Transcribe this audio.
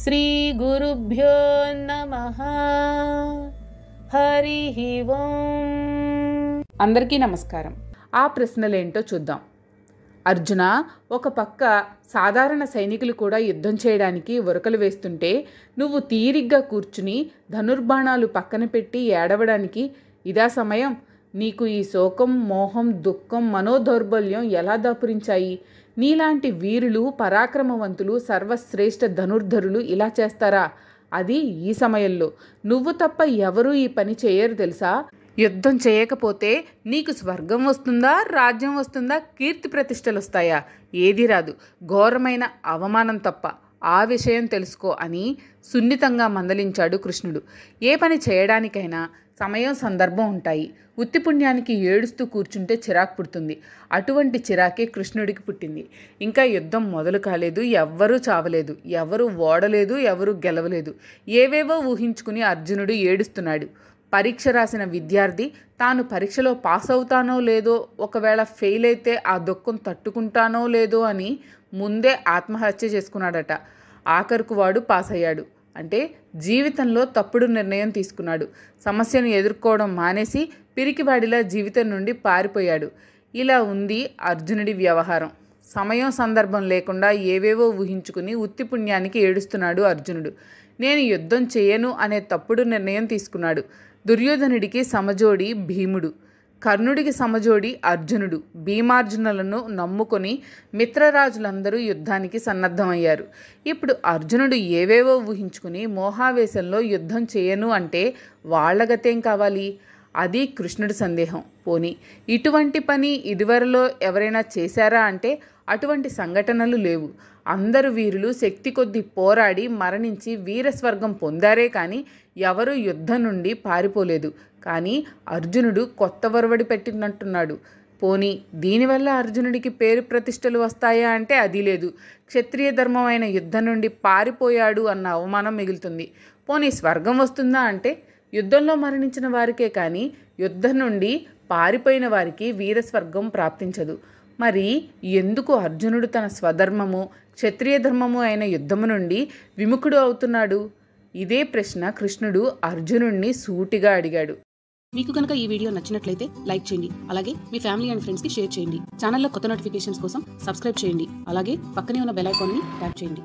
శ్రీ గురుభ్యో నమః. హరి ఓం. అందరికీ నమస్కారం. ఆ ప్రశ్నలేంటో చూద్దాం. అర్జున, ఒక పక్క సాధారణ సైనికులు కూడా యుద్ధం చేయడానికి ఉరకలు వేస్తుంటే నువ్వు తీరిగ్గా కూర్చుని ధనుర్బాణాలు పక్కన పెట్టి ఏడవడానికి ఇదా సమయం? నీకు ఈ శోకం, మోహం, దుఃఖం, మనోదౌర్బల్యం ఎలా దాపురించాయి? నీలాంటి వీరులు, పరాక్రమవంతులు, సర్వశ్రేష్ఠ ధనుర్ధరులు ఇలా చేస్తారా? అది ఈ సమయంలో. నువ్వు తప్ప ఎవరూ ఈ పని చేయరు తెలుసా? యుద్ధం చేయకపోతే నీకు స్వర్గం వస్తుందా, రాజ్యం వస్తుందా, కీర్తి ప్రతిష్టలు వస్తాయా? ఏదీ రాదు. ఘోరమైన అవమానం తప్ప. ఆ విషయం తెలుసుకో అని సున్నితంగా మందలించాడు కృష్ణుడు. ఏ పని చేయడానికైనా సమయం, సందర్భం ఉంటాయి. ఉత్తిపుణ్యానికి ఏడుస్తూ కూర్చుంటే చిరాకు పుడుతుంది. అటువంటి చిరాకే కృష్ణుడికి పుట్టింది. ఇంకా యుద్ధం మొదలు కాలేదు, ఎవ్వరూ చావలేదు, ఎవరు ఓడలేదు, ఎవరు గెలవలేదు. ఏవేవో ఊహించుకుని అర్జునుడు ఏడుస్తున్నాడు. పరీక్ష రాసిన విద్యార్థి తాను పరీక్షలో పాస్ అవుతానో లేదో, ఒకవేళ ఫెయిల్ అయితే ఆ దుఃఖం తట్టుకుంటానో లేదో అని ముందే ఆత్మహత్య చేసుకున్నాడట. ఆఖరుకు వాడు పాస్ అయ్యాడు. అంటే జీవితంలో తప్పుడు నిర్ణయం తీసుకున్నాడు. సమస్యను ఎదుర్కోవడం మానేసి పిరికివాడిలా జీవితం నుండి పారిపోయాడు. ఇలా ఉంది అర్జునుడి వ్యవహారం. సమయం, సందర్భం లేకుండా ఏవేవో ఊహించుకుని ఉత్తిపుణ్యానికి ఏడుస్తున్నాడు అర్జునుడు. నేను యుద్ధం చేయను అనే తప్పుడు నిర్ణయం తీసుకున్నాడు. దుర్యోధనుడికి సమజోడి భీముడు, కర్ణుడికి సమజోడి అర్జునుడు. భీమార్జునులను నమ్ముకొని మిత్రరాజులందరూ యుద్ధానికి సన్నద్ధమయ్యారు. ఇప్పుడు అర్జునుడు ఏవేవో ఊహించుకుని మోహావేశంలో యుద్ధం చేయను అంటే వాళ్ళ గతేం కావాలి? అది కృష్ణుడి సందేహం. పోనీ ఇటువంటి పని ఇదివరలో ఎవరైనా చేశారా అంటే అటువంటి సంఘటనలు లేవు. అందరు వీరులు శక్తి కొద్దీ పోరాడి మరణించి వీరస్వర్గం పొందారే కానీ ఎవరూ యుద్ధం నుండి పారిపోలేదు. కానీ అర్జునుడు కొత్త వరవడి పెట్టినట్టున్నాడు. పోనీ దీనివల్ల అర్జునుడికి పేరు ప్రతిష్టలు వస్తాయా అంటే అది లేదు. క్షత్రియ ధర్మమైన యుద్ధం నుండి పారిపోయాడు అన్న అవమానం మిగులుతుంది. పోనీ స్వర్గం వస్తుందా అంటే యుద్ధంలో మరణించిన వారికే కానీ యుద్ధం నుండి పారిపోయిన వారికి వీరస్వర్గం ప్రాప్తించదు. మరి ఎందుకు అర్జునుడు తన స్వధర్మము, క్షత్రియ ధర్మము అయిన యుద్ధము నుండి విముఖుడు అవుతున్నాడు? ఇదే ప్రశ్న కృష్ణుడు అర్జునుడిని సూటిగా అడిగాడు. మీకు కనుక ఈ వీడియో నచ్చినట్లయితే లైక్ చేయండి. అలాగే మీ ఫ్యామిలీ అండ్ ఫ్రెండ్స్కి షేర్ చేయండి. ఛానల్లో కొత్త నోటిఫికేషన్స్ కోసం సబ్స్క్రైబ్ చేయండి. అలాగే పక్కనే ఉన్న బెల్ ఐకాన్ని ట్యాప్ చేయండి.